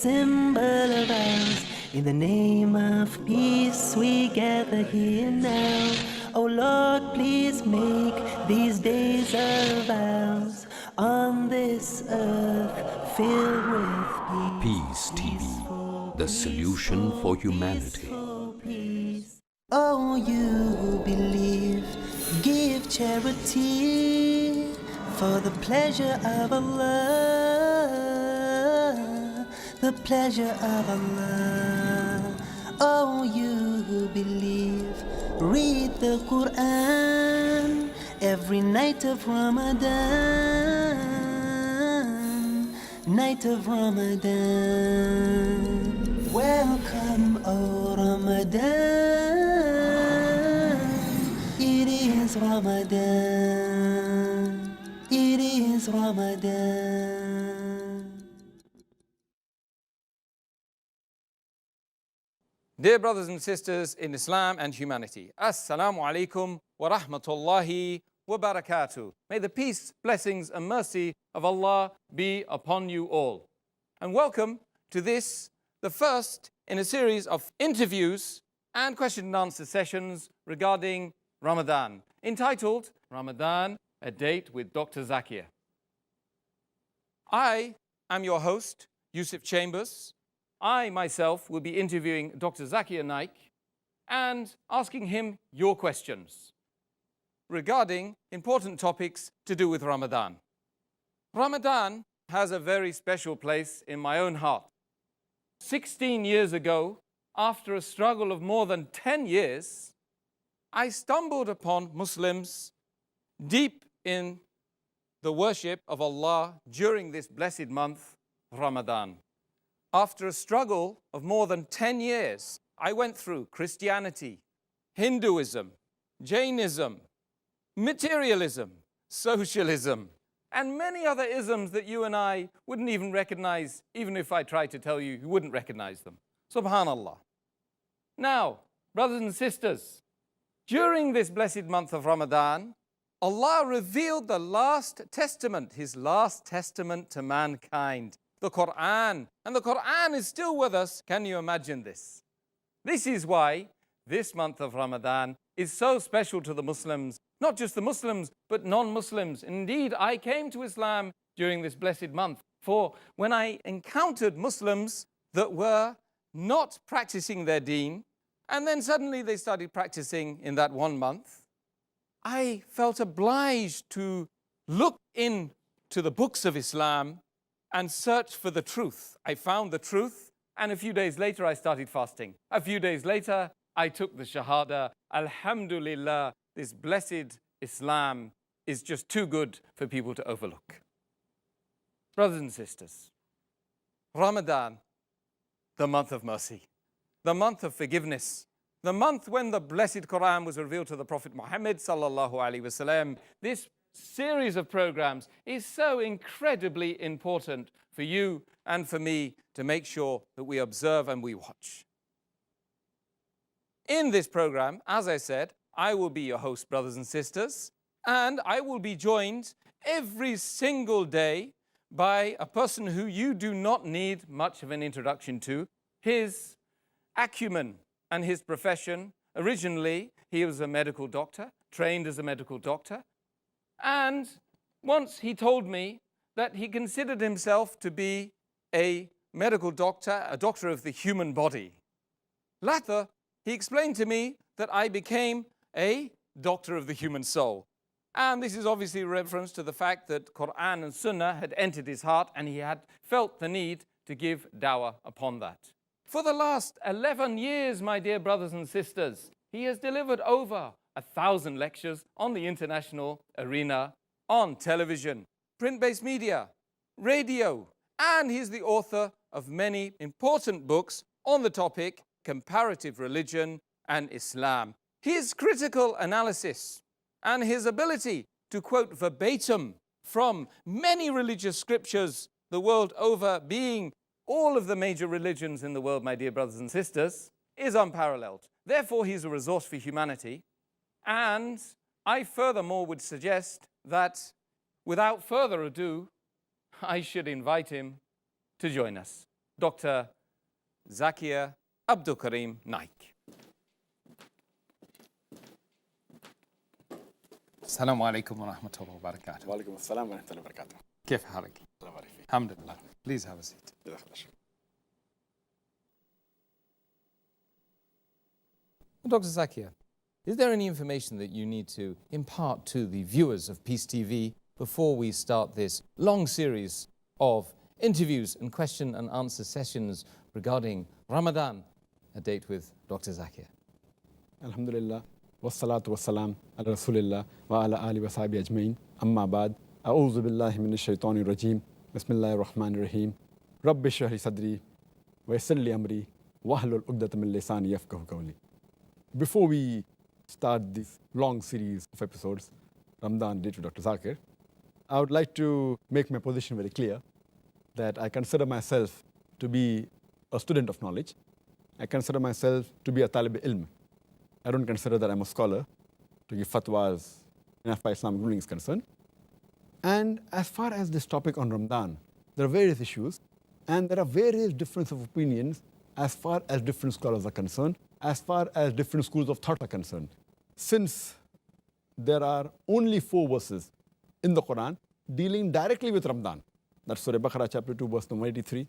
symbol of ours. In the name of peace we gather here now. Oh Lord, please make these days of ours on this earth filled with Peace TV, the solution for humanity. peace. Oh, you who believe, give charity for the pleasure of Allah, the pleasure of Allah. Oh, you who believe, read the Quran every night of Ramadan, night of Ramadan. Welcome, O Ramadan. It is Ramadan. It is Ramadan. Dear brothers and sisters in Islam and humanity, Assalamu alaikum wa rahmatullahi wa barakatuh. May the peace, blessings and mercy of Allah be upon you all. And welcome to this, the first in a series of interviews and question and answer sessions regarding Ramadan, entitled Ramadan, a Date with Dr. Zakir. I am your host, Yusuf Chambers. I myself will be interviewing Dr. Zakir Naik and asking him your questions regarding important topics to do with Ramadan. Ramadan has a very special place in my own heart. 16 years ago, after a struggle of more than 10 years, I stumbled upon Muslims deep in the worship of Allah during this blessed month, Ramadan. After a struggle of more than 10 years, I went through Christianity, Hinduism, Jainism, materialism, socialism, and many other isms that you and I wouldn't even recognize, even if I tried to tell you, you wouldn't recognize them. Subhanallah. Now, brothers and sisters, during this blessed month of Ramadan, Allah revealed the last testament, His last testament to mankind, the Quran. And the Quran is still with us. Can you imagine this? This is why this month of Ramadan is so special to the Muslims, not just the Muslims, but non-Muslims. Indeed, I came to Islam during this blessed month, for when I encountered Muslims that were not practicing their deen, and then suddenly they started practicing in that 1 month, I felt obliged to look into the books of Islam and search for the truth. I found the truth, and a few days later I started fasting. A few days later, I took the Shahada. Alhamdulillah, this blessed Islam is just too good for people to overlook. Brothers and sisters, Ramadan, the month of mercy, the month of forgiveness, the month when the blessed Quran was revealed to the Prophet Muhammad sallallahu alaihi wasallam. This series of programs is so incredibly important for you and for me to make sure that we observe and we watch. In this program, as I said, I will be your host, brothers and sisters, and I will be joined every single day by a person who you do not need much of an introduction to. His acumen and his profession, originally he was a medical doctor, trained as a medical doctor, and once he told me that he considered himself to be a medical doctor, a doctor of the human body. Later, he explained to me that I became a doctor of the human soul. And this is obviously a reference to the fact that Quran and Sunnah had entered his heart, and he had felt the need to give dawah upon that. For the last 11 years, my dear brothers and sisters, he has delivered over 1,000 lectures on the international arena, on television, print-based media, radio, and he's the author of many important books on the topic comparative religion and Islam. His critical analysis and his ability to quote verbatim from many religious scriptures the world over, being all of the major religions in the world, my dear brothers and sisters, is unparalleled. Therefore, he's a resource for humanity. And I furthermore would suggest that without further ado, I should invite him to join us. Dr. Zakir Abdul Karim Naik. السلام عليكم ورحمة الله وبركاته. وعليكم السلام ورحمة الله وبركاته. كيف حالك؟ الله يبارك فيك. الحمد لله. Please have a seat. جزاك الله خير. Dr. Zakir, is there any information that you need to impart to the viewers of Peace TV before we start this long series of interviews and question and answer sessions regarding Ramadan, a date with Dr. Zakir? Alhamdulillah. والصلاة والسلام على رسول الله وعلى آله وصحبه أجمعين أما بعد أعوذ بالله من الشيطان الرجيم بسم الله الرحمن الرحيم رب اشرح لي صدري ويسر لي أمري واحلل عقدة من لساني يفقهوا قولي. Before we start this long series of episodes, Ramadan Day to Dr. Zakir, I would like to make my position very clear that I consider myself to be a student of knowledge. I consider myself to be a talib ilm. I don't consider that I'm a scholar to give fatwas as far as Islamic ruling is concerned. And as far as this topic on Ramadan, there are various issues and there are various differences of opinions as far as different scholars are concerned, as far as different schools of thought are concerned. Since there are only 4 verses in the Quran dealing directly with Ramadan, that's Surah Baqarah chapter 2 verse number 183,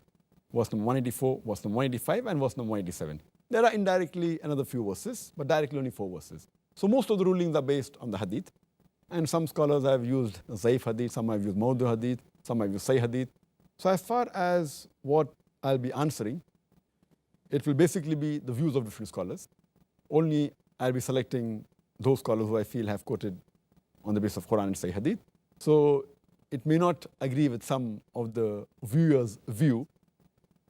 verse number 184, verse number 185 and verse number 187. There are indirectly another few verses, but directly only 4 verses. So most of the rulings are based on the hadith. And some scholars have used Zaif hadith, some have used Mawdu hadith, some have used Sahih hadith. So as far as what I'll be answering, it will basically be the views of different scholars. Only I'll be selecting those scholars who I feel have quoted on the basis of Quran and Sahih hadith. So it may not agree with some of the viewers' view,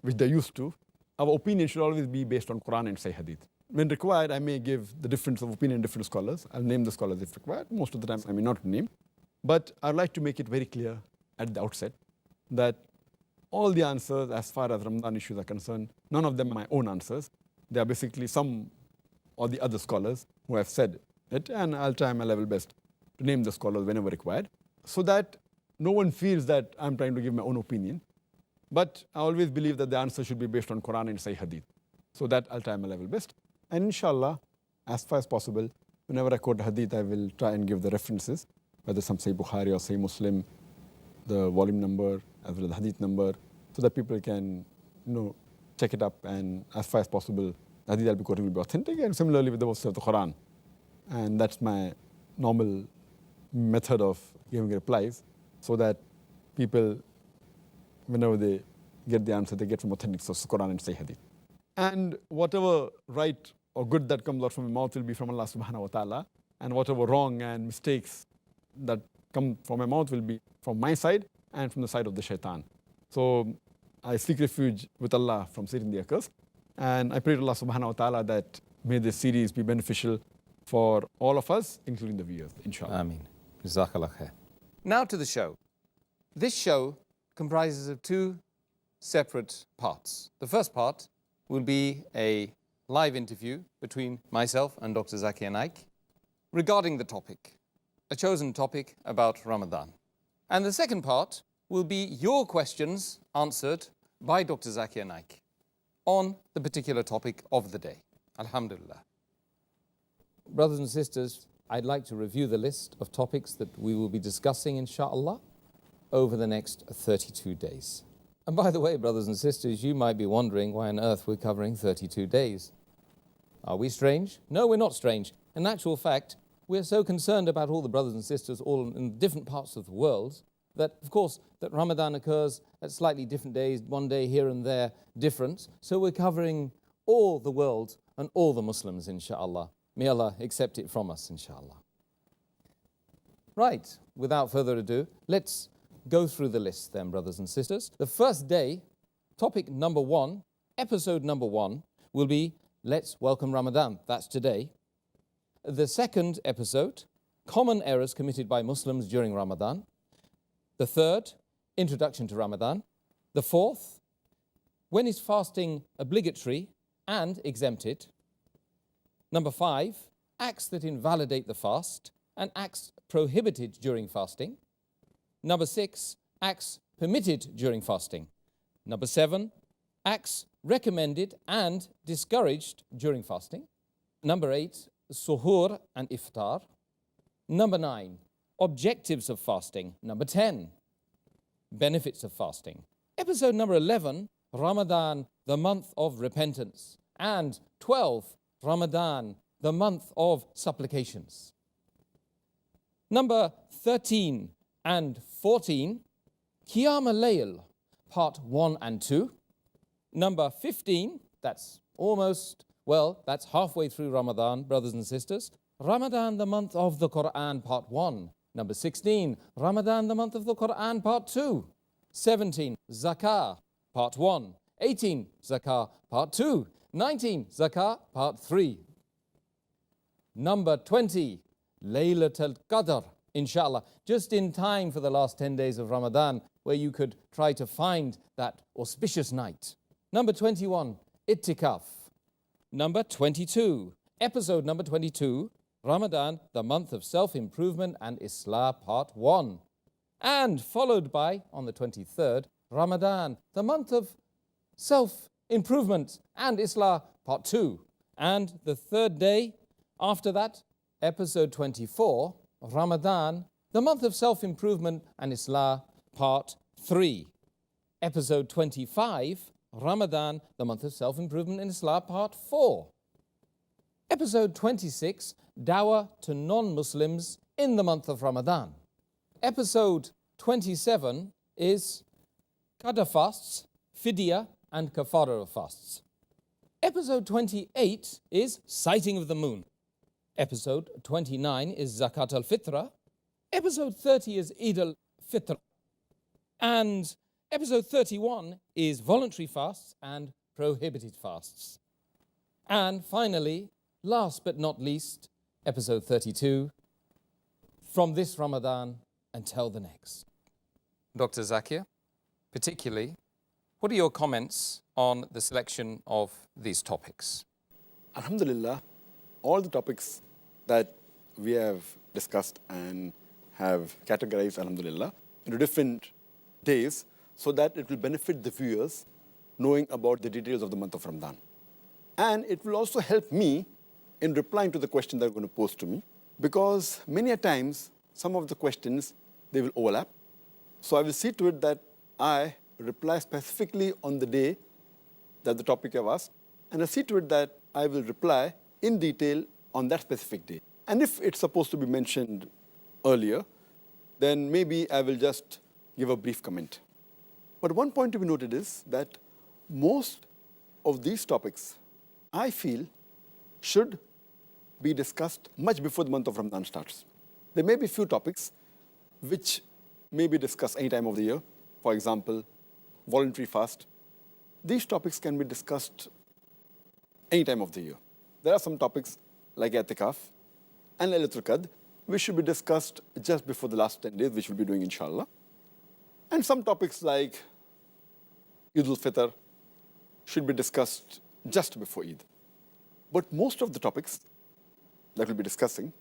which they're used to. Our opinion should always be based on Quran and Sahih hadith. When required, I may give the difference of opinion in different scholars. I'll name the scholars if required. Most of the time, I may not name. But I'd like to make it very clear at the outset that all the answers as far as Ramadan issues are concerned, none of them are my own answers. They are basically some or the other scholars who have said it, and I'll try my level best to name the scholars whenever required, so that no one feels that I'm trying to give my own opinion. But I always believe that the answer should be based on Quran and Sahih hadith. So that I'll try my level best. And inshallah, as far as possible, whenever I quote hadith, I will try and give the references, whether some say Bukhari or say Muslim, the volume number, as well as the hadith number, so that people can, check it up. And as far as possible, the hadith I'll be quoting will be authentic, and similarly with the verses of the Quran. And that's my normal method of giving replies, so that people, whenever they get the answer, they get from authentic sources, Quran and Sahih hadith. And whatever right or good that comes out from my mouth will be from Allah subhanahu wa ta'ala, and whatever wrong and mistakes that come from my mouth will be from my side and from the side of the shaitan. So I seek refuge with Allah from Satan the accursed, and I pray to Allah subhanahu wa ta'ala that may this series be beneficial for all of us, including the viewers, inshallah. Ameen. Jazakallah khair. Now to the show. This show comprises of 2 separate parts. The first part will be a live interview between myself and Dr. Zakir Naik regarding the topic, a chosen topic about Ramadan. And the second part will be your questions answered by Dr. Zakir Naik on the particular topic of the day. Alhamdulillah. Brothers and sisters, I'd like to review the list of topics that we will be discussing, inshallah, over the next 32 days. And by the way, brothers and sisters, you might be wondering why on earth we're covering 32 days. Are we strange? No, we're not strange. In actual fact, we're so concerned about all the brothers and sisters all in different parts of the world that, of course, that Ramadan occurs at slightly different days, one day here and there, different. So we're covering all the world and all the Muslims, inshallah. May Allah accept it from us, inshallah. Right, without further ado, let's go through the list then, brothers and sisters. The first day, topic number 1, episode number 1, will be Let's Welcome Ramadan. That's today. The second episode, Common Errors Committed by Muslims During Ramadan. The third, Introduction to Ramadan. The fourth, When is fasting obligatory and exempted? Number 5, acts that invalidate the fast and acts prohibited during fasting. Number 6, acts permitted during fasting. Number 7, acts recommended and discouraged during fasting. Number 8, suhoor and iftar. Number 9, objectives of fasting. Number 10, benefits of fasting. Episode number 11, Ramadan, the month of repentance. And 12, Ramadan, the month of supplications. Number 13 and 14, Qiyam al-Layl, part 1 and 2. Number 15, that's halfway through Ramadan, brothers and sisters. Ramadan, the month of the Quran, part 1. Number 16, Ramadan, the month of the Quran, part 2. 17, Zakah, part 1. 18, Zakah, part 2. 19, Zakah, part 3. Number 20, Laylatul Qadr, inshallah, just in time for the last 10 days of Ramadan, where you could try to find that auspicious night. Number 21, Ittikaf. Number 22, episode number 22, Ramadan, the month of self-improvement and Islah, part 1. And followed by, on the 23rd, Ramadan, the month of self-improvement and Islah, part 2. And the third day after that, episode 24, Ramadan, the month of self-improvement and Islah, part 3. Episode 25, Ramadan, the month of self-improvement and Islah, part 4. Episode 26, Dawah to non-Muslims in the month of Ramadan. Episode 27 is Qadr fasts, Fidya and Kafara fasts. Episode 28 is Sighting of the Moon. Episode 29 is Zakat al-Fitra. Episode 30 is Eid al-Fitr. And episode 31 is voluntary fasts and prohibited fasts. And finally, last but not least, episode 32, from this Ramadan until the next. Dr. Zakir, particularly, what are your comments on the selection of these topics? Alhamdulillah, all the topics that we have discussed and have categorized, alhamdulillah, into different days so that it will benefit the viewers knowing about the details of the month of Ramadan. And it will also help me in replying to the question they're going to pose to me, because many a times some of the questions, they will overlap. So I will see to it that I reply specifically on the day that the topic I've asked, and I see to it that I will reply in detail on that specific day. And if it's supposed to be mentioned earlier, then maybe I will just give a brief comment. But one point to be noted is that most of these topics, I feel, should be discussed much before the month of Ramadan starts. There may be few topics which may be discussed any time of the year. For example, voluntary fast. These topics can be discussed any time of the year. There are some topics like I'tikaf and Laylatul Qadr, which should be discussed just before the last 10 days, which we'll be doing inshallah. And some topics like Eid al-Fitr should be discussed just before Eid. But most of the topics that we'll be discussing,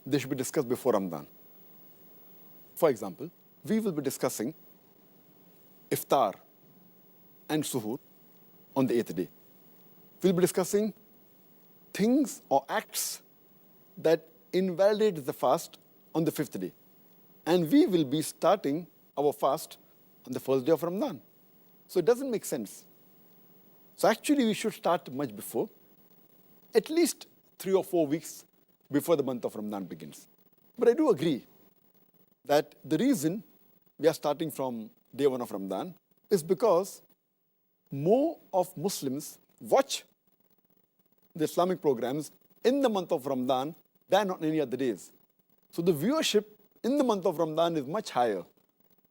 they should be discussed before Ramadan. For example, we will be discussing iftar and suhoor on the 8th day. We'll be discussing things or acts that invalidate the fast on the 5th day. And we will be starting our fast on the first day of Ramadan. So it doesn't make sense. So actually we should start much before, at least 3 or 4 weeks before the month of Ramadan begins. But I do agree that the reason we are starting from day 1 of Ramadan is because more of Muslims watch the Islamic programs in the month of Ramadan than on any other days. So the viewership in the month of Ramadan is much higher.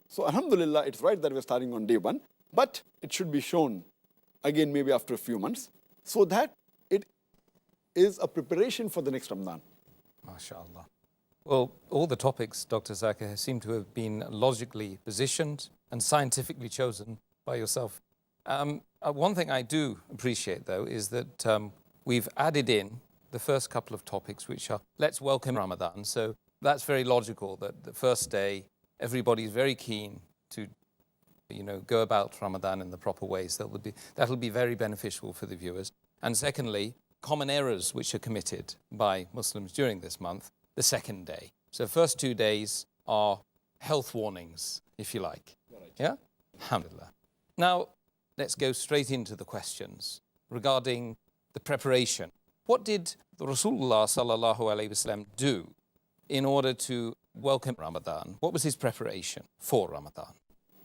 So alhamdulillah, it's right that we're starting on day 1, but it should be shown again maybe after a few months so that it is a preparation for the next Ramadan. MashaAllah. Well, all the topics, Dr. Zakir, seem to have been logically positioned and scientifically chosen by yourself. One thing I do appreciate, though, is that we've added in the first couple of topics, which are let's welcome Ramadan. So that's very logical that the first day, everybody's very keen to go about Ramadan in the proper ways. That'll be very beneficial for the viewers. And secondly, common errors which are committed by Muslims during this month, the second day. So first 2 days are health warnings, if you like. Yeah? Alhamdulillah. Now, let's go straight into the questions regarding the preparation. What did the Rasulullah sallallahu alaihi wasallam do in order to welcome Ramadan? What was his preparation for Ramadan?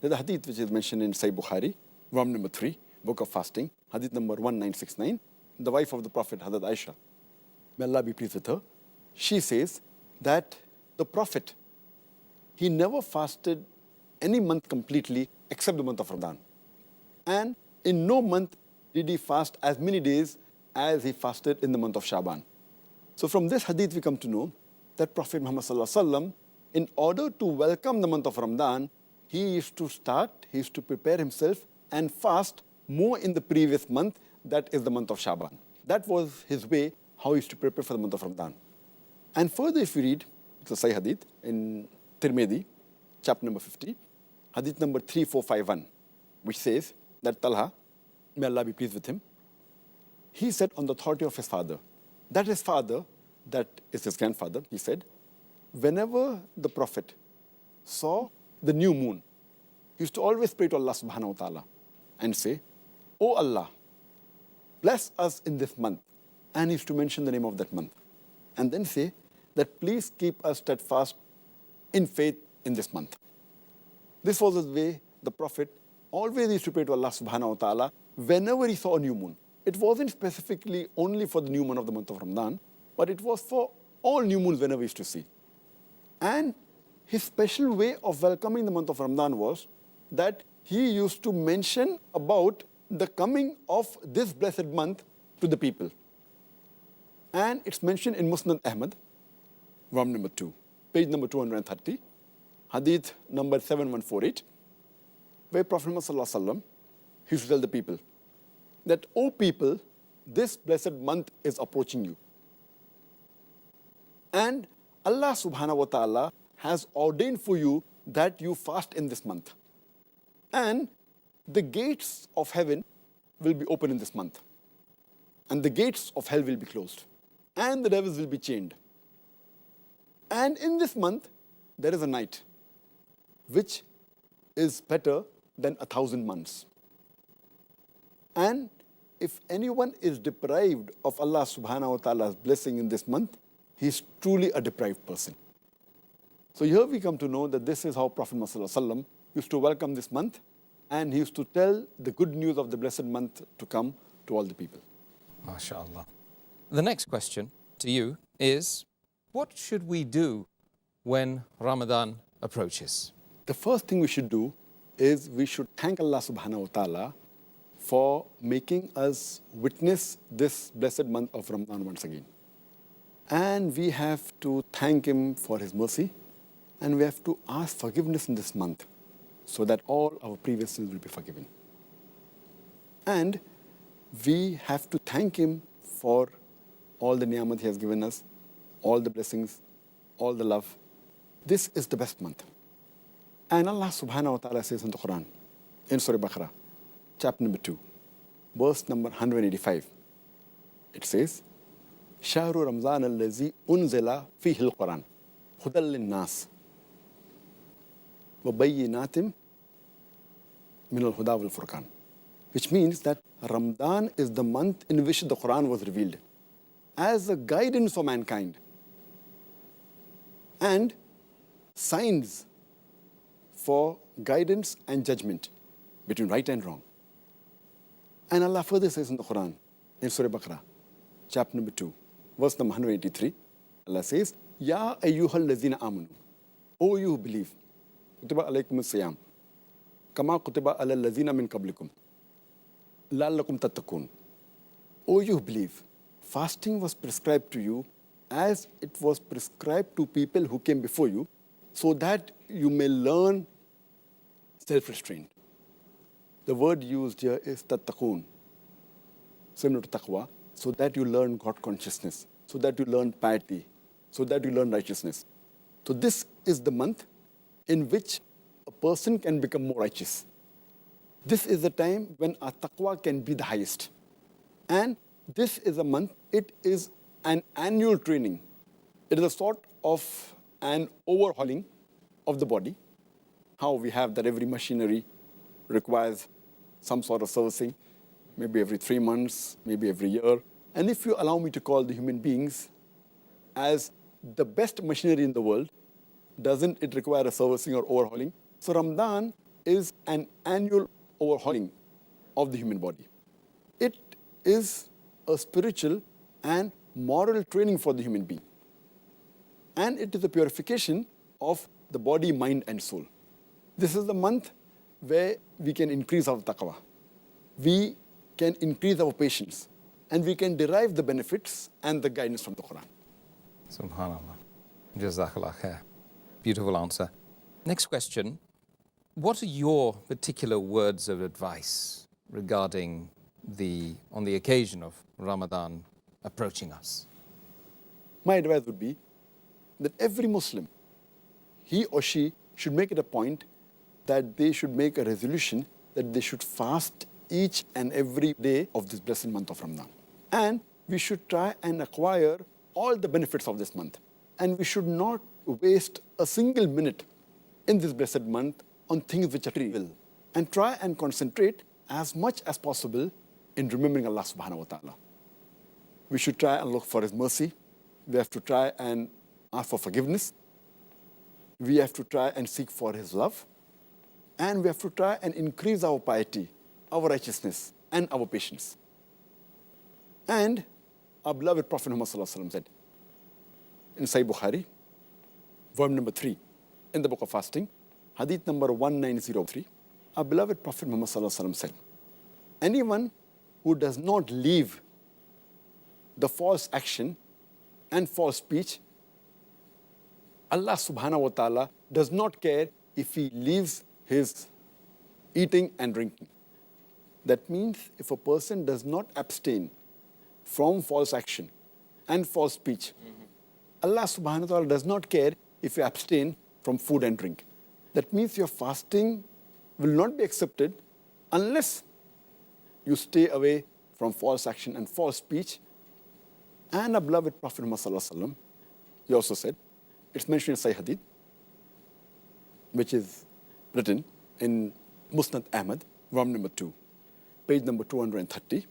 There's a hadith which is mentioned in Sahih Bukhari, volume number 3, book of fasting, hadith number 1969. The wife of the Prophet, Hazrat Aisha, may Allah be pleased with her, she says that the Prophet, he never fasted any month completely except the month of Ramadan. And in no month did he fast as many days as he fasted in the month of Shaban. So from this hadith we come to know that Prophet Muhammad sallallahu alaihi wasallam, in order to welcome the month of Ramadan, he used to prepare himself and fast more in the previous month, that is the month of Shaban. That was his way, how he used to prepare for the month of Ramadan. And further if you read the Sahih hadith in Tirmidhi, chapter number 50, hadith number 3451, which says that Talha, may Allah be pleased with him, he said on the authority of his father, that his father, that is his grandfather, he said, whenever the Prophet saw the new moon, he used to always pray to Allah subhanahu wa ta'ala and say, "O Allah, bless us in this month." And he used to mention the name of that month. And then say that please keep us steadfast in faith in this month. This was the way the Prophet always used to pray to Allah subhanahu wa ta'ala whenever he saw a new moon. It wasn't specifically only for the new moon of the month of Ramadan, but it was for all new moons whenever he used to see. And his special way of welcoming the month of Ramadan was that he used to mention about the coming of this blessed month to the people. And it's mentioned in Musnad Ahmad, volume number 2, page number 230, hadith number 7148, where Prophet Muhammad sallallahu alaihi wasallam used to tell the people that, "O people, this blessed month is approaching you. And Allah subhanahu wa ta'ala has ordained for you that you fast in this month. And the gates of heaven will be open in this month. And the gates of hell will be closed. And the devils will be chained. And in this month, there is a night which is better than 1,000 months. And if anyone is deprived of Allah subhanahu wa ta'ala's blessing in this month, he is truly a deprived person." So here we come to know that this is how Prophet Muhammad sallallahu alaihi wasallam used to welcome this month, and he used to tell the good news of the blessed month to come to all the people. MashaAllah. The next question to you is, what should we do when Ramadan approaches? The first thing we should do is we should thank Allah subhanahu wa ta'ala for making us witness this blessed month of Ramadan once again. And we have to thank him for his mercy, and we have to ask forgiveness in this month so that all our previous sins will be forgiven. And we have to thank him for all the ni'amat he has given us, all the blessings, all the love. This is the best month. And Allah subhanahu wa ta'ala says in the Quran, in Surah Baqarah, chapter number 2, verse number 185, it says, "Shahru Ramzan allazi unzila fihi al-Quran, hudal lin-nas, wa bayyinatim min al-huda wal-furqan." Which means that Ramadan is the month in which the Quran was revealed as a guidance for mankind and signs for guidance and judgment between right and wrong. And Allah further says in the Quran, in Surah Baqarah, chapter number 2, verse number 183, Allah says, "Ya ayyuhal lazina amanu, O you who believe, kutiba alaykum as-siyam, kama kutiba ala lazina min qablikum, la'allakum tattaqun." O you who believe, fasting was prescribed to you as it was prescribed to people who came before you, so that you may learn self-restraint. The word used here is tattaqun, similar to taqwa, so that you learn God consciousness, so that you learn piety, so that you learn righteousness. So this is the month in which a person can become more righteous. This is the time when our taqwa can be the highest. And this is a month, it is an annual training. It is a sort of an overhauling of the body. How we have that every machinery requires some sort of servicing, maybe every 3 months, maybe every year. And if you allow me to call the human beings as the best machinery in the world, doesn't it require a servicing or overhauling? So Ramadan is an annual overhauling of the human body. It is a spiritual and moral training for the human being. And it is a purification of the body, mind, and soul. This is the month where we can increase our taqwa. We can increase our patience. And we can derive the benefits and the guidance from the Quran. Subhanallah. Jazakallah khair. Beautiful answer. Next question. What are your particular words of advice regarding on the occasion of Ramadan approaching us? My advice would be that every Muslim, he or she should make it a point that they should make a resolution that they should fast each and every day of this blessed month of Ramadan. And we should try and acquire all the benefits of this month. And we should not waste a single minute in this blessed month on things which are trivial. And try and concentrate as much as possible in remembering Allah subhanahu wa ta'ala. We should try and look for His mercy. We have to try and ask for forgiveness. We have to try and seek for His love. And we have to try and increase our piety, our righteousness, and our patience. And our beloved Prophet Muhammad said in Sahih Bukhari, volume number 3, in the book of fasting, hadith number 1903, our beloved Prophet Muhammad said, anyone who does not leave the false action and false speech, Allah subhanahu wa ta'ala does not care if he leaves his eating and drinking. That means if a person does not abstain from false action and false speech, Allah subhanahu wa ta'ala does not care if you abstain from food and drink. That means your fasting will not be accepted unless you stay away from false action and false speech. And our beloved Prophet Muhammad, he also said, it's mentioned in Sahih Hadith, which is written in Musnad Ahmad, volume number 2, page number 230,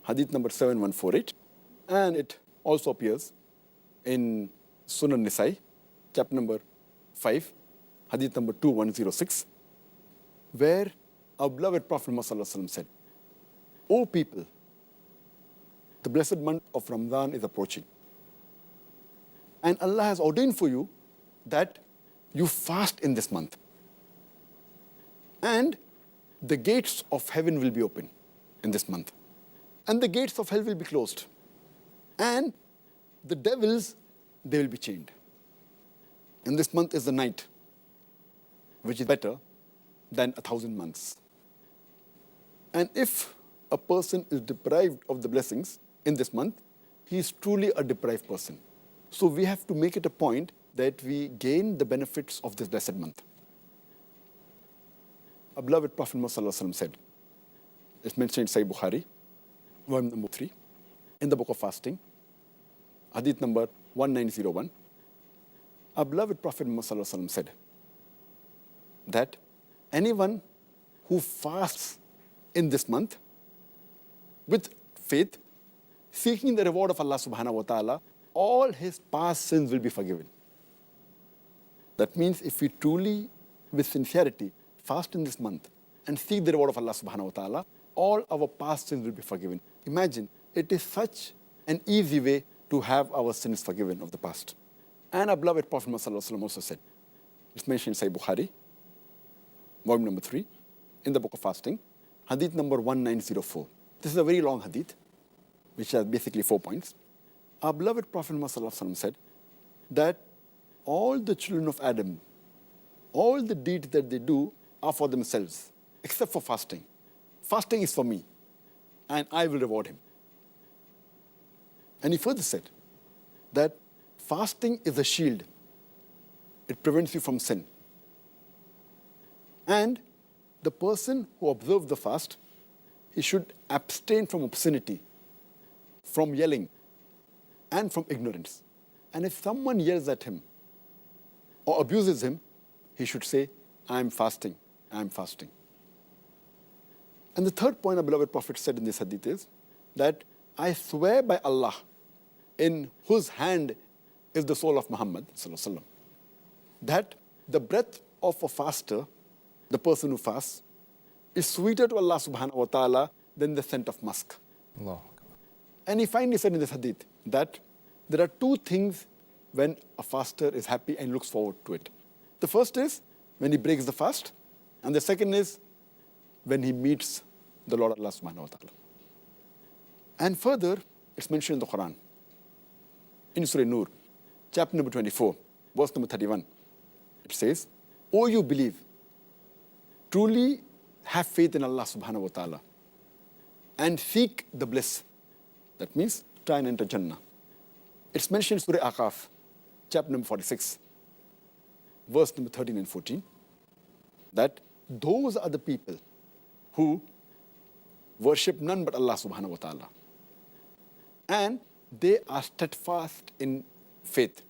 Hadith number 7148, and it also appears in Sunan Nisai, chapter number 5, Hadith number 2106, where our beloved Prophet Muhammad said, O people, the blessed month of Ramadan is approaching. And Allah has ordained for you that you fast in this month. And the gates of heaven will be open in this month. And the gates of hell will be closed. And the devils, they will be chained. And this month is the night, which is better than 1,000 months. And if a person is deprived of the blessings in this month, he is truly a deprived person. So we have to make it a point that we gain the benefits of this blessed month. Our beloved Prophet Muhammad said, it's mentioned in Sahih Bukhari, volume number 3, in the book of fasting, hadith number 1901. Our beloved Prophet Muhammad said that anyone who fasts in this month with faith, seeking the reward of Allah subhanahu wa ta'ala, all his past sins will be forgiven. That means if we truly, with sincerity, fast in this month and seek the reward of Allah subhanahu wa ta'ala, all our past sins will be forgiven. Imagine, it is such an easy way to have our sins forgiven of the past. And our beloved Prophet Muhammad also said, it's mentioned in Sahih Bukhari, volume number 3, in the book of fasting, hadith number 1904. This is a very long hadith, which has basically 4 points. Our beloved Prophet Muhammad said that all the children of Adam, all the deeds that they do are for themselves, except for fasting. Fasting is for me, and I will reward him. And he further said that fasting is a shield. It prevents you from sin. And the person who observes the fast, he should abstain from obscenity, from yelling, and from ignorance. And if someone yells at him or abuses him, he should say, I am fasting, I am fasting. And the third point our beloved Prophet said in this hadith is that I swear by Allah, in whose hand is the soul of Muhammad, that the breath of a faster, the person who fasts, is sweeter to Allah subhanahu wa ta'ala than the scent of musk. Allah. And he finally said in this hadith that there are two things when a faster is happy and looks forward to it. The first is when he breaks the fast, and the second is when he meets the Lord Allah subhanahu wa ta'ala. And further, it's mentioned in the Quran, in Surah Nur, chapter number 24, verse number 31. It says, O you believe, truly have faith in Allah subhanahu wa ta'ala and seek the bliss. That means try and enter Jannah. It's mentioned in Surah Aqaf, chapter number 46, verse number 13 and 14, that those are the people who worship none but Allah subhanahu wa ta'ala. And they are steadfast in faith.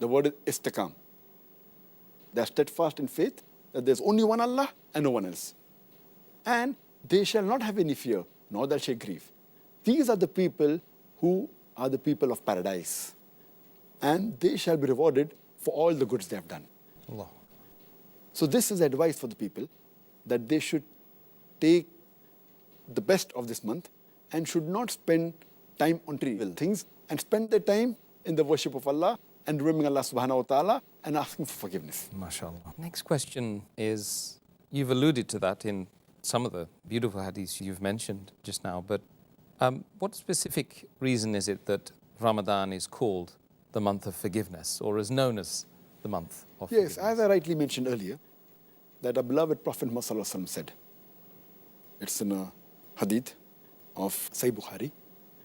The word is istiqam. They are steadfast in faith that there's only one Allah and no one else. And they shall not have any fear, nor that shall grieve. These are the people who are the people of paradise. And they shall be rewarded for all the goods they have done. Allah. So this is advice for the people, that they should take the best of this month and should not spend time on trivial things and spend their time in the worship of Allah and remembering Allah subhanahu wa ta'ala and asking for forgiveness. MashaAllah. Next question is, you've alluded to that in some of the beautiful hadiths you've mentioned just now, but what specific reason is it that Ramadan is called the month of forgiveness, or is known as the month of forgiveness? Yes, as I rightly mentioned earlier, that our beloved Prophet Muhammad said, it's in a hadith of Sahih Bukhari,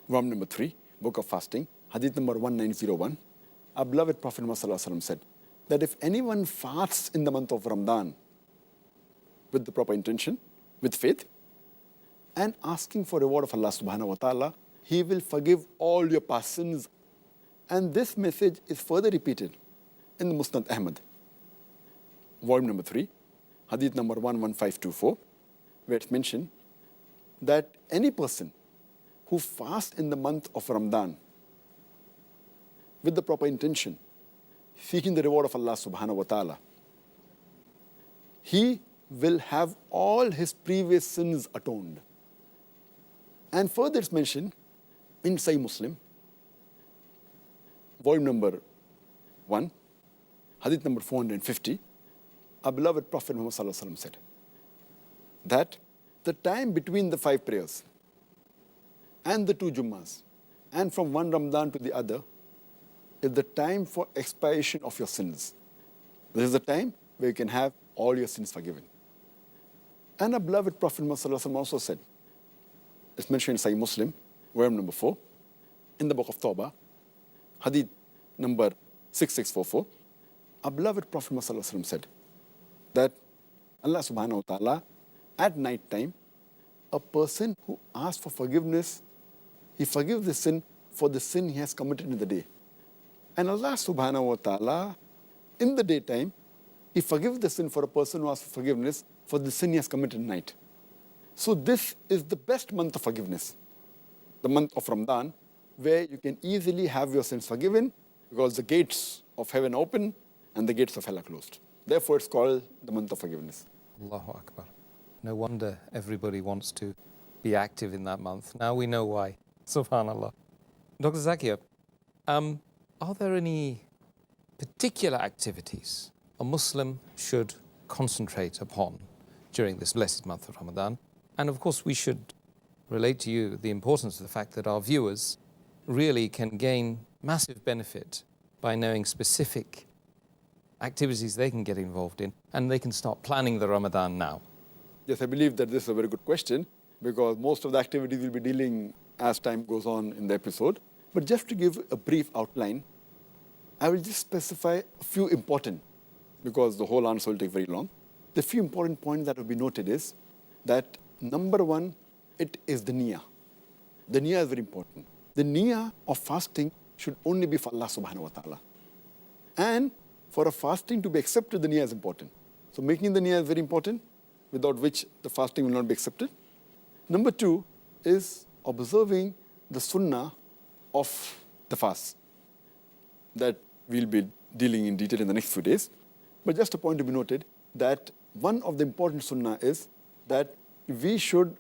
volume number 3, book of fasting, hadith number 1901. Our beloved Prophet Muhammad said that if anyone fasts in the month of Ramadan with the proper intention, with faith, and asking for reward of Allah subhanahu wa ta'ala, He will forgive all your past sins. And this message is further repeated in the Musnad Ahmad, volume number 3, hadith number 11524, where it's mentioned that any person who fasts in the month of Ramadan with the proper intention, seeking the reward of Allah subhanahu wa ta'ala, he will have all his previous sins atoned. And further it's mentioned in Sahih Muslim, volume number 1, hadith number 450, our beloved Prophet Muhammad said that the time between the 5 prayers and the 2 Jummas, and from one Ramadan to the other, is the time for expiation of your sins. This is the time where you can have all your sins forgiven. And our beloved Prophet Muhammad also said, it's mentioned in Sahih Muslim, volume number 4, in the book of Tawbah, hadith number 6644, our beloved Prophet Muhammad said that Allah subhanahu wa ta'ala, at night time, a person who asks for forgiveness, he forgives the sin for the sin he has committed in the day. And Allah subhanahu wa ta'ala, in the daytime, He forgives the sin for a person who asks for forgiveness for the sin he has committed at night. So this is the best month of forgiveness, the month of Ramadan, where you can easily have your sins forgiven because the gates of heaven are open and the gates of hell are closed. Therefore, it's called the month of forgiveness. Allahu Akbar. No wonder everybody wants to be active in that month. Now we know why. Subhanallah. Dr. Zakir, are there any particular activities a Muslim should concentrate upon during this blessed month of Ramadan? And of course, we should relate to you the importance of the fact that our viewers really can gain massive benefit by knowing specific activities they can get involved in, and they can start planning the Ramadan now. Yes, I believe that this is a very good question because most of the activities we'll be dealing as time goes on in the episode. But just to give a brief outline, I will just specify a few important, because the whole answer will take very long. the few important points that will be noted is that number one, it is the niyyah. The niyyah is very important. The niyyah of fasting should only be for Allah subhanahu wa ta'ala. And for a fasting to be accepted, the niyyah is important. So making the niyyah is very important, without which the fasting will not be accepted. Number two is observing the sunnah of the fast that we'll be dealing in detail in the next few days. But just a point to be noted that one of the important sunnah is that we should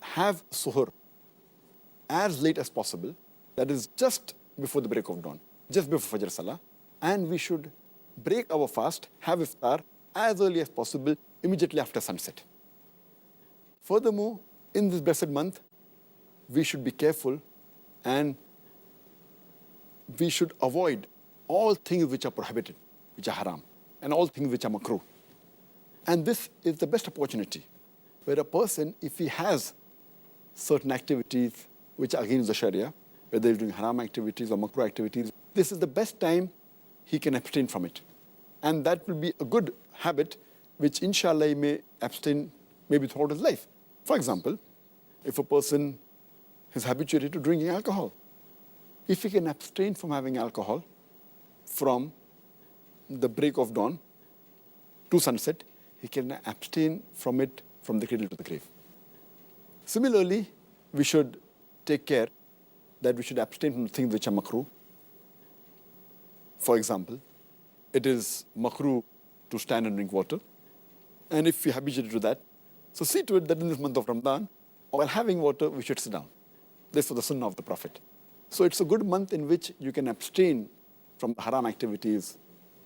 have suhoor as late as possible, that is just before the break of dawn, just before Fajr Salah, and we should break our fast, have iftar as early as possible, immediately after sunset. Furthermore, in this blessed month, we should be careful and we should avoid all things which are prohibited, which are haram, and all things which are makruh. And this is the best opportunity where a person, if he has certain activities which are against the Sharia, whether he's doing haram activities or makruh activities, this is the best time he can abstain from it. And that will be a good habit which inshallah he may abstain maybe throughout his life. For example, if a person is habituated to drinking alcohol, if he can abstain from having alcohol from the break of dawn to sunset, he can abstain from it from the cradle to the grave. Similarly, we should take care that we should abstain from things which are makruh. For example, it is makruh to stand and drink water. And if you're habituated to that, so see to it that in this month of Ramadan, while having water, we should sit down. This was the sunnah of the Prophet. So it's a good month in which you can abstain from the haram activities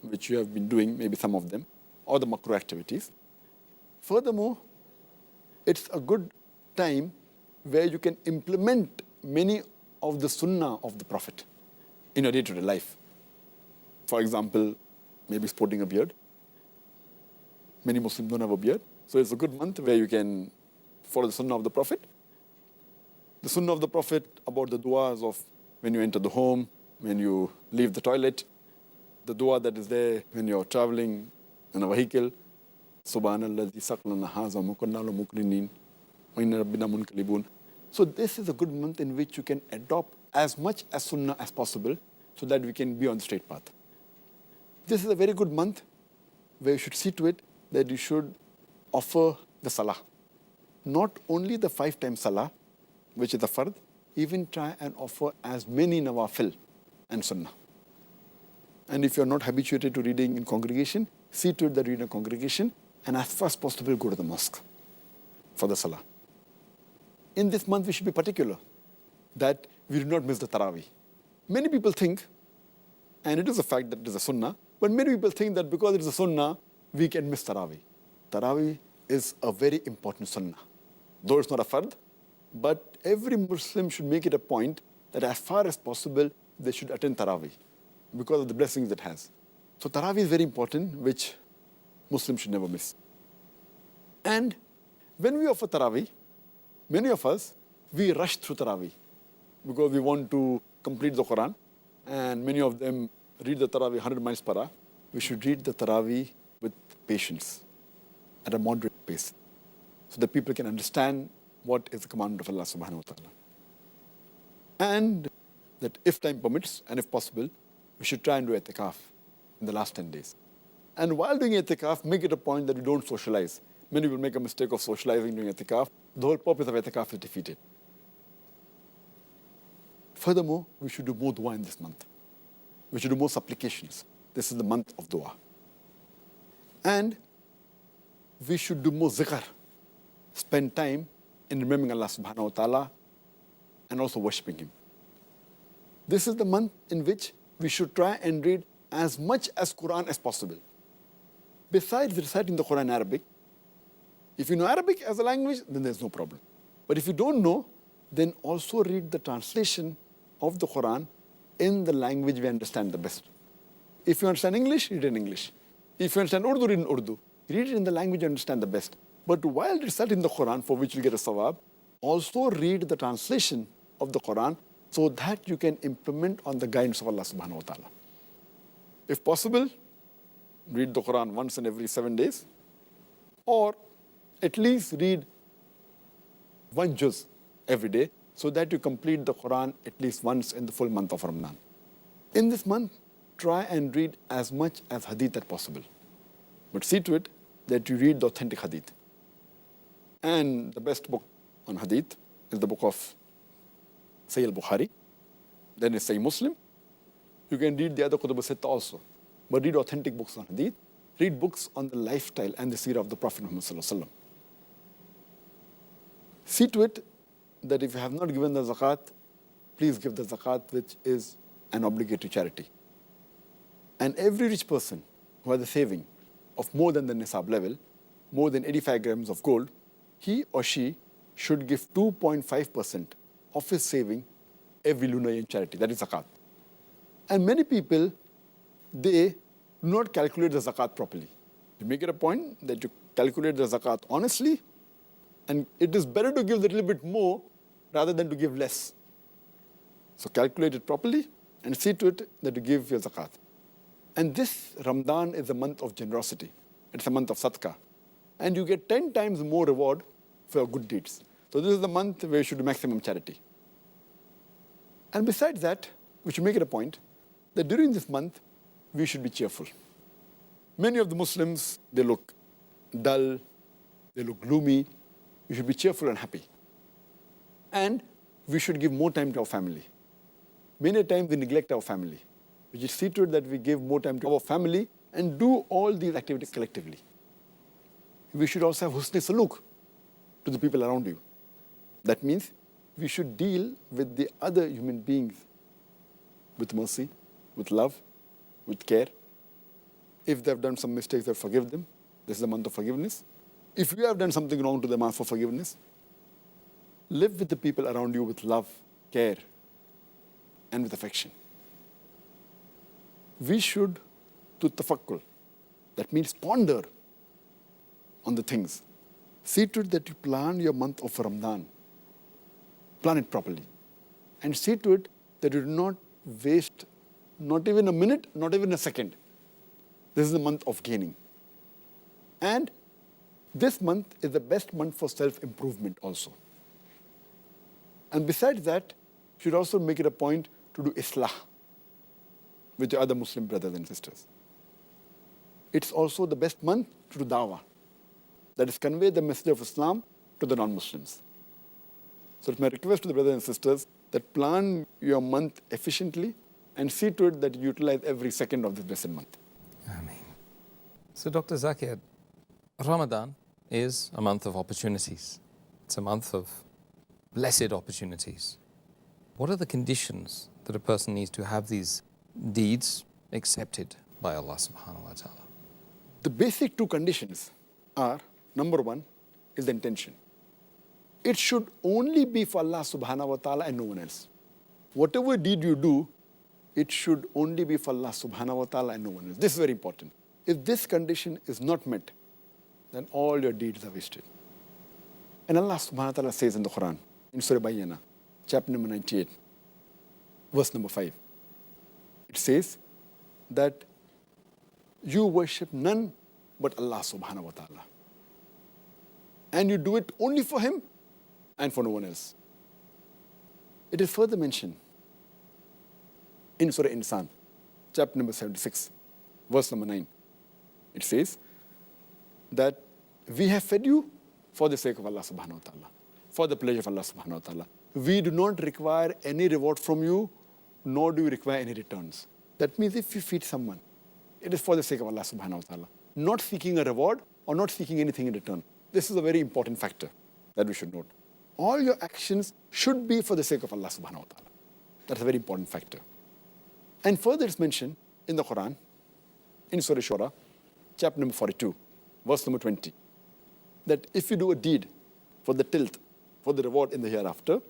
which you have been doing, maybe some of them, or the makruh activities. Furthermore, it's a good time where you can implement many of the sunnah of the Prophet in your day-to-day life. For example, maybe sporting a beard. Many Muslims don't have a beard. So it's a good month where you can follow the sunnah of the Prophet. The sunnah of the Prophet about the du'as of when you enter the home, when you leave the toilet, the dua that is there when you're traveling in a vehicle. Subhanalladhi saqlana haza mukunnalu mukrinin wa inna rabbina munqalibun. So this is a good month in which you can adopt as much as sunnah as possible so that we can be on the straight path. This is a very good month where you should see to it that you should offer the salah. Not only the 5 times salah, which is the fard, even try and offer as many nawafil and sunnah. And if you're not habituated to reading in congregation, see to it that you read in a congregation and as far as possible go to the mosque for the salah. In this month, we should be particular that we do not miss the Taraweeh. Many people think, and it is a fact that it is a sunnah, but many people think that because it is a sunnah, we can miss Taraweeh. Taraweeh is a very important sunnah. Though it's not a fard, but every Muslim should make it a point that as far as possible, they should attend Taraweeh because of the blessings it has. So Taraweeh is very important, which Muslims should never miss. And when we offer Taraweeh, many of us, we rush through Taraweeh because we want to complete the Quran, and many of them read the Taraweeh 100 miles per hour. We should read the Taraweeh with patience, at a moderate pace, so that people can understand what is the commandment of Allah subhanahu wa ta'ala. And that if time permits, and if possible, we should try and do i'tikaf in the last 10 days. And while doing i'tikaf, make it a point that we don't socialize. Many will make a mistake of socializing during i'tikaf. The whole purpose of i'tikaf is defeated. Furthermore, we should do more dua in this month. We should do more supplications. This is the month of dua. And we should do more zikr. Spend time in remembering Allah subhanahu wa ta'ala and also worshipping Him. This is the month in which we should try and read as much as Quran as possible. Besides reciting the Quran in Arabic, if you know Arabic as a language, then there's no problem. But if you don't know, then also read the translation of the Quran in the language we understand the best. If you understand English, read in English. If you understand Urdu, read in Urdu. Read it in the language you understand the best. But while reciting the Quran, for which you get a sawab, also read the translation of the Quran so that you can implement on the guidance of Allah subhanahu wa ta'ala. If possible, read the Quran once in every 7 days. or at least read one juz every day so that you complete the Quran at least once in the full month of Ramadan. In this month, try and read as much as hadith as possible. But see to it that you read the authentic hadith. And the best book on hadith is the book of Sahih al-Bukhari. Then is Sahih Muslim. You can read the other Kutub al-Sitta also. But read authentic books on hadith. Read books on the lifestyle and the seerah of the Prophet Muhammad sallallahu alaihi wasallam. See to it that if you have not given the zakat, please give the zakat, which is an obligatory charity. And every rich person who has a saving of more than the nisab level, more than 85 grams of gold, he or she should give 2.5% of his saving every lunar year in charity. That is zakat. And many people, they do not calculate the zakat properly. You make it a point that you calculate the zakat honestly, and it is better to give a little bit more rather than to give less. So calculate it properly and see to it that you give your zakat. And this Ramadan is a month of generosity. It's a month of sadaqah. And you get 10 times more reward for your good deeds. So this is the month where you should do maximum charity. And besides that, we should make it a point that during this month, we should be cheerful. Many of the Muslims, they look dull, they look gloomy. You should be cheerful and happy. And we should give more time to our family. Many times we neglect our family. We should see to it that we give more time to our family and do all these activities collectively. We should also have husn saluk to the people around you. That means we should deal with the other human beings with mercy, with love, with care. If they have done some mistakes, then forgive them. This is the month of forgiveness. If you have done something wrong to them, ask for forgiveness. Live with the people around you with love, care, and with affection. We should do tafakkul. That means ponder on the things. See to it that you plan your month of Ramadan. Plan it properly. And see to it that you do not waste not even a minute, not even a second. This is the month of gaining. And this month is the best month for self-improvement also. And besides that, you should also make it a point to do islah with your other Muslim brothers and sisters. It's also the best month to do dawah. That is, convey the message of Islam to the non-Muslims. So it's my request to the brothers and sisters that plan your month efficiently and see to it that you utilize every second of this blessed month. Ameen. So Dr. Zakir, Ramadan is a month of opportunities. It's a month of blessed opportunities. What are the conditions that a person needs to have these deeds accepted by Allah subhanahu wa ta'ala? The basic two conditions are, number one, is the intention. It should only be for Allah subhanahu wa ta'ala and no one else. Whatever deed you do, it should only be for Allah subhanahu wa ta'ala and no one else. This is very important. If this condition is not met, then all your deeds are wasted. And Allah subhanahu wa ta'ala says in the Quran, in Surah Bayyana, chapter number 98, verse number 5, it says that you worship none but Allah subhanahu wa ta'ala. And you do it only for Him and for no one else. It is further mentioned in Surah Insan, chapter number 76, verse number 9. It says that we have fed you for the sake of Allah subhanahu wa ta'ala, for the pleasure of Allah subhanahu wa ta'ala. We do not require any reward from you, nor do we require any returns. That means if you feed someone, it is for the sake of Allah subhanahu wa ta'ala, not seeking a reward or not seeking anything in return. This is a very important factor that we should note. All your actions should be for the sake of Allah subhanahu wa ta'ala. That's a very important factor. And further it's mentioned in the Quran, in Surah Shura, chapter number 42, verse number 20, that if you do a deed for the tilth, for the reward in the hereafter,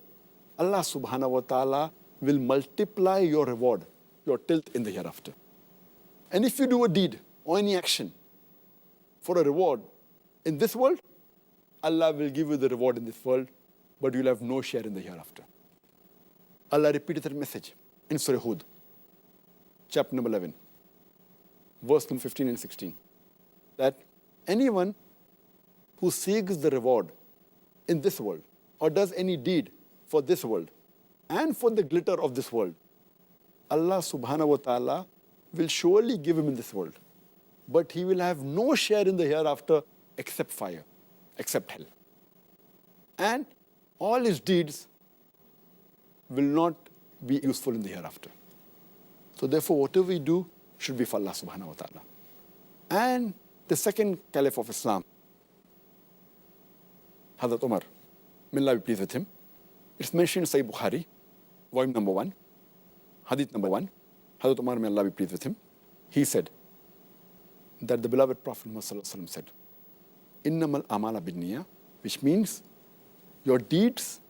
Allah subhanahu wa ta'ala will multiply your reward, your tilth in the hereafter. And if you do a deed or any action for a reward in this world, Allah will give you the reward in this world, but you'll have no share in the hereafter. Allah repeated that message in Surah Hud, chapter number 11, verse number 15 and 16, that anyone who seeks the reward in this world or does any deed for this world and for the glitter of this world, Allah subhanahu wa ta'ala will surely give him in this world. But he will have no share in the hereafter except fire, except hell. And all his deeds will not be useful in the hereafter. So therefore, whatever we do should be for Allah subhanahu wa ta'ala. And the second caliph of Islam, Hazrat Umar, may Allah be pleased with him, it's mentioned in Sahih Bukhari, volume number 1, hadith number 1, Hazrat Umar, may Allah be pleased with him, he said that the beloved Prophet Muhammad said, Innamal amala binniya, which means your deeds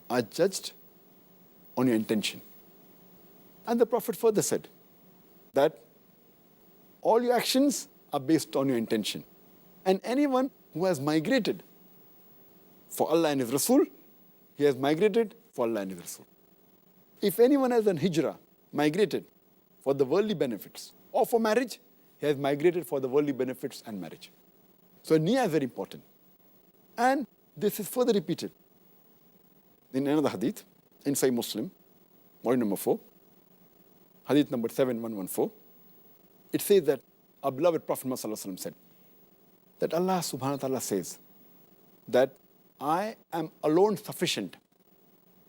are judged on your intention. And the Prophet further said that all your actions are based on your intention. And anyone who has migrated for Allah and His Rasul, he has migrated for Allah and His Rasul. If anyone has done hijrah, migrated for the worldly benefits or for marriage, he has migrated for the worldly benefits and marriage. So niyyah is very important. And this is further repeated in another hadith, in Sahih Muslim, volume number 4, hadith number 7114. It says that our beloved Prophet Muhammad said that Allah subhanahu wa ta'ala says that I am alone sufficient.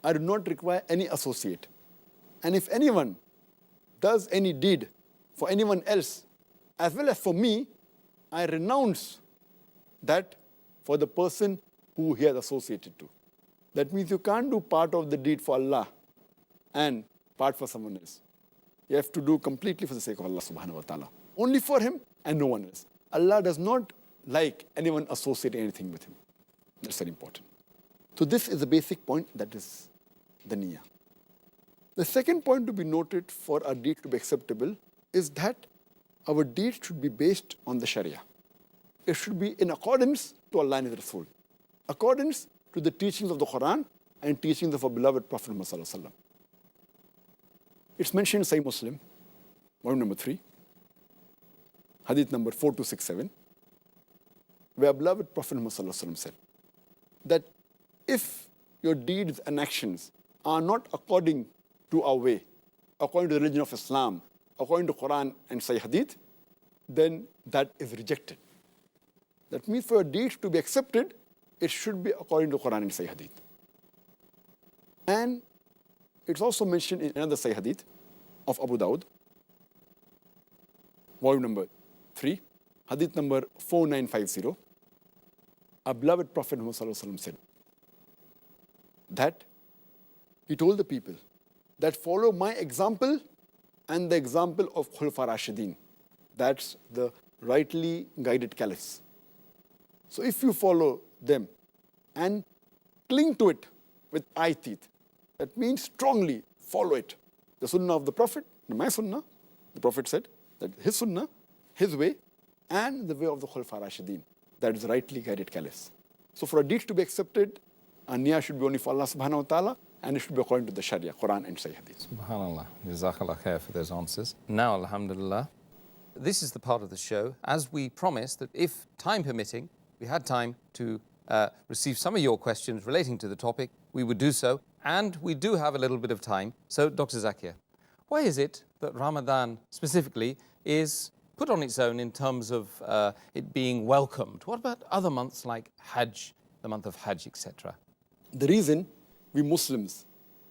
I do not require any associate. And if anyone does any deed for anyone else, as well as for me, I renounce that for the person who he has associated to. That means you can't do part of the deed for Allah and part for someone else. You have to do completely for the sake of Allah subhanahu wa ta'ala. Only for him and no one else. Allah does not like anyone associating anything with him. That's very important. So this is the basic point, that is the niyyah. The second point to be noted for our deed to be acceptable is that our deed should be based on the Sharia. It should be in accordance to Allah and His Rasul, accordance to the teachings of the Quran and teachings of our beloved Prophet Muhammad. It's mentioned in Sahih Muslim, volume number 3, hadith number 4267, where our beloved Prophet Muhammad said that if your deeds and actions are not according to our way, according to the religion of Islam, according to Quran and Sahih Hadith, then that is rejected. That means for your deeds to be accepted, it should be according to Quran and Sahih Hadith. And it's also mentioned in another Sahih Hadith of Abu Dawud, volume number 3, Hadith number 4950. Our beloved Prophet Muhammad said that he told the people that follow my example and the example of Khulafa Rashidin. That's the rightly guided caliphs. So if you follow them and cling to it with eye teeth, that means strongly follow it. The sunnah of the Prophet, my sunnah, the Prophet said that his sunnah, his way, and the way of the Khulafa Rashidin. That is rightly guided caliphs. So for a deed to be accepted, our niyyah should be only for Allah subhanahu wa ta'ala, and it should be according to the Sharia, Quran and Sahih Hadith. SubhanAllah. Jazakallah khair for those answers. Now, alhamdulillah, this is the part of the show, as we promised, that if time permitting, we had time to receive some of your questions relating to the topic, we would do so. And we do have a little bit of time. So, Dr. Zakir, why is it that Ramadan specifically is put on its own in terms of it being welcomed? What about other months like Hajj, the month of Hajj, etc.? The reason we Muslims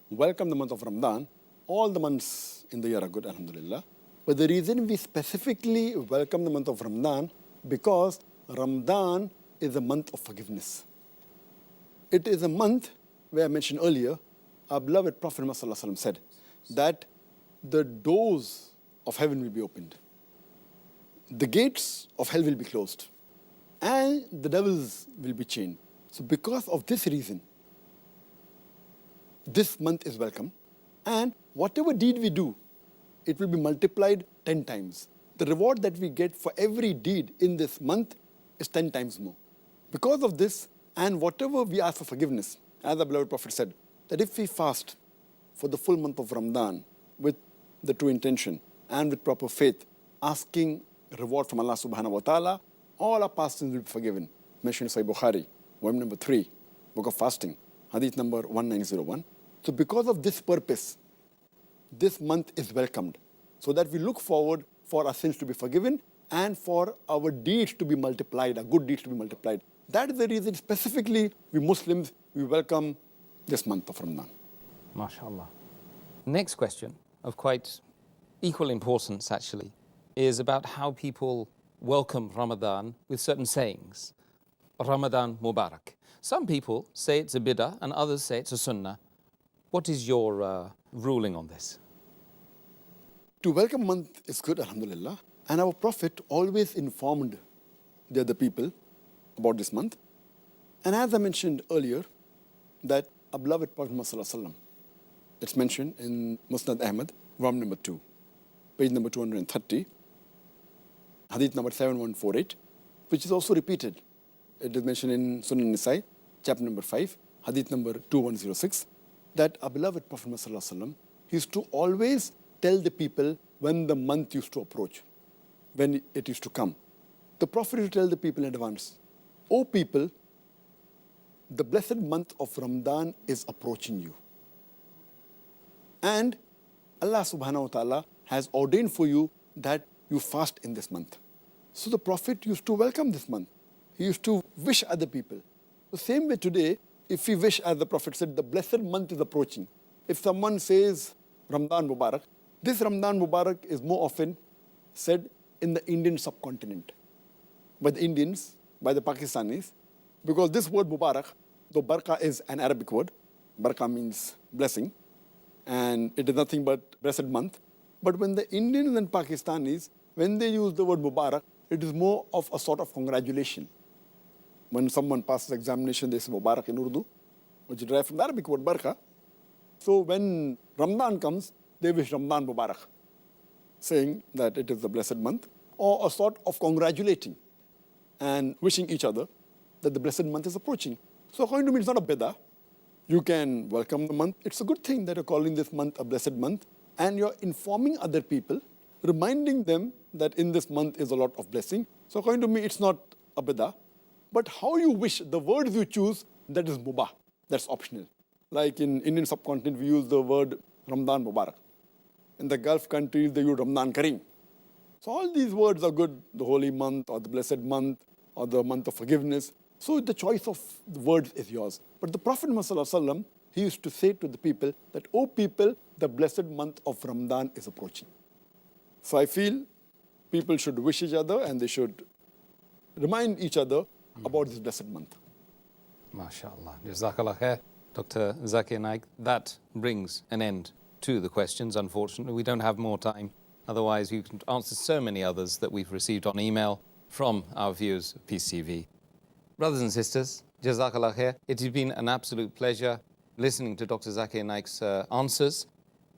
welcome the month of Ramadan, all the months in the year are good, alhamdulillah. But the reason we specifically welcome the month of Ramadan, because Ramadan is a month of forgiveness. It is a month where I mentioned earlier, our beloved Prophet Muhammad said that the doors of heaven will be opened. The gates of hell will be closed. And the devils will be chained. So because of this reason, this month is welcome. And whatever deed we do, it will be multiplied 10 times. The reward that we get for every deed in this month is 10 times more. Because of this, and whatever we ask for forgiveness, as the beloved Prophet said, that if we fast for the full month of Ramadan with the true intention and with proper faith, asking reward from Allah subhanahu wa ta'ala, all our past sins will be forgiven. mentioned in Sahih Bukhari, volume number 3, book of fasting, hadith number 1901. So because of this purpose, this month is welcomed, so that we look forward for our sins to be forgiven and for our deeds to be multiplied, our good deeds to be multiplied. That is the reason specifically we Muslims, we welcome this month of Ramadan. MashaAllah. Next question, of quite equal importance actually, is about how people welcome Ramadan with certain sayings. Ramadan Mubarak. Some people say it's a bid'ah and others say it's a sunnah. What is your ruling on this? To welcome month is good, alhamdulillah. And our Prophet always informed the other people about this month. And as I mentioned earlier, that our beloved Prophet Muhammad, it's mentioned in Musnad Ahmad, volume number 2, page number 230, hadith number 7148, which is also repeated. It is mentioned in Sunan Nisai, chapter number 5, hadith number 2106, that our beloved Prophet Muhammad, he used to always tell the people when the month used to approach, when it used to come. The Prophet used to tell the people in advance, O people, the blessed month of Ramadan is approaching you. And Allah subhanahu wa ta'ala has ordained for you that you fast in this month. So the Prophet used to welcome this month. He used to wish other people. The same way today, if we wish, as the Prophet said, the blessed month is approaching. If someone says Ramadan Mubarak, this Ramadan Mubarak is more often said in the Indian subcontinent, by the Indians, by the Pakistanis, because this word Mubarak, though Baraka is an Arabic word, Baraka means blessing, and it is nothing but blessed month. But when the Indians and Pakistanis, when they use the word Mubarak, it is more of a sort of congratulation. When someone passes examination, they say Mubarak in Urdu, which is derived from the Arabic word Baraka. So when Ramadan comes, they wish Ramadan Mubarak, saying that it is the blessed month, or a sort of congratulating and wishing each other that the blessed month is approaching. So according to me, it's not a bid'ah. You can welcome the month. It's a good thing that you're calling this month a blessed month, and you're informing other people, reminding them that in this month is a lot of blessing. So according to me, it's not a bid'ah. But how you wish, the words you choose, that is mubah. That's optional. Like in Indian subcontinent, we use the word Ramadan Mubarak. In the Gulf countries, they use Ramadan Kareem. So all these words are good, the holy month or the blessed month or the month of forgiveness. So the choice of the words is yours. But the Prophet Muhammad, he used to say to the people that, O people, the blessed month of Ramadan is approaching. So I feel people should wish each other and they should remind each other about this blessed month. MashaAllah. Jazakallah khair. Dr. Zakir Naik, that brings an end to the questions, unfortunately. We don't have more time. Otherwise, you can answer so many others that we've received on email from our viewers of Peace TV. Brothers and sisters, Jazakallah khair. It has been an absolute pleasure listening to Dr. Zakir Naik's answers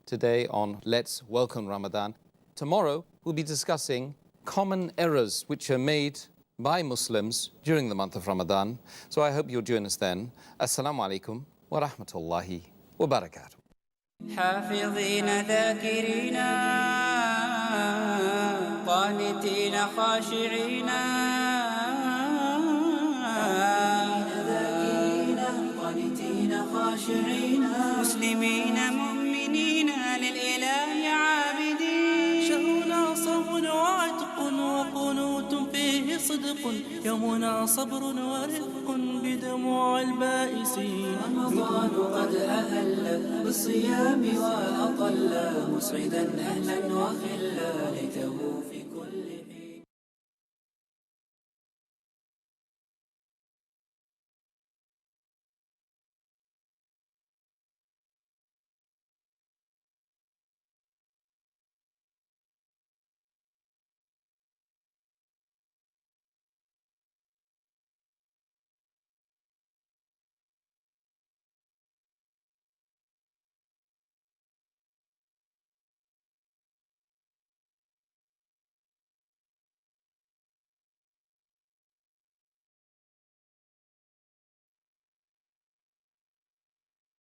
today on Let's Welcome Ramadan. Tomorrow, we'll be discussing common errors which are made by Muslims during the month of Ramadan. So I hope you'll join us then. Assalamu alaikum wa rahmatullahi wa barakatuh. حافظين ذاكرين قانتين خاشعين مسلمين مؤمنين للإله عابدين شهرنا صوم وعتق وقنوت فيه صدق يومنا صبر ورفق بدموع البائسين رمضان قد أهل بالصيام وأطل مسعدا أهلا وخلا